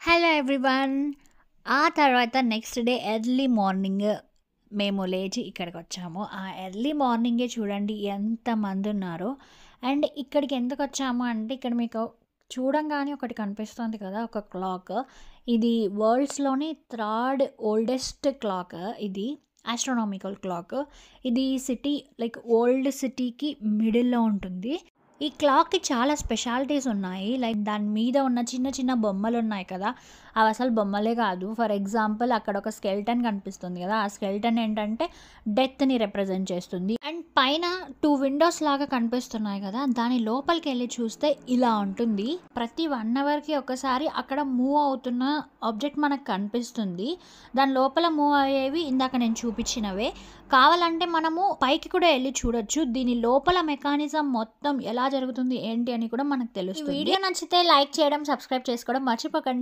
Hello everyone. ఆ తర్వాత next day early morning మేము లేచి ఇక్కడికొచ్చాము. ఆ ఎర్లీ మార్నింగే చూడండి ఎంతమందున్నారో. అండ్ ఇక్కడికి ఎందుకొచ్చాము అంటే, ఇక్కడ మీకు చూడంగానే ఒకటి కనిపిస్తుంది కదా! ఒక క్లాక్. ఇది వరల్డ్స్‌లోనే థర్డ్ ఓల్డెస్ట్ క్లాక్ ఇది. Astronomical clock. ఇది సిటీ లైక్ ఓల్డ్ సిటీకి మిడిల్‌లో ఉంటుంది. ఈ క్లాక్‌కి చాలా స్పెషాలిటీస్ ఉన్నాయి. లైక్ దాని మీద ఉన్న చిన్న చిన్న బొమ్మలున్నాయి కదా! అవసలు బొమ్మలే కాదు. ఫర్ ఎగ్జాంపుల్ అక్కడ ఒక స్కెలిటన్ కనిపిస్తుంది కదా! ఆ స్కెలిటన్ ఏంటంటే డెత్‌ని రిప్రజెంట్ చేస్తుంది. అండ్ పైన 2 విండోస్ లాగా కనిపిస్తున్నాయి కదా! దాని లోపలికెళ్ళి చూస్తే ఇలా ఉంటుంది. ప్రతి 1 అవర్‌కి ఒకసారి అక్కడ మూవ్ అవుతున్న ఆబ్జెక్ట్ మనకు కనిపిస్తుంది. దాని లోపల మూవ్ అయ్యేవి ఇందాక నేను చూపించినవే. కావాలంటే మనము పైకి కూడా ఎళ్లి చూడొచ్చు. దీని లోపల మెకానిజం మొత్తం ఎలా జరుగుతుంది ఏంటి అని కూడా మనకు తెలుస్తుంది. ఈ వీడియో నచ్చితే లైక్ చేయడం, సబ్స్క్రైబ్ చేసుకోవడం మర్చిపోకండి.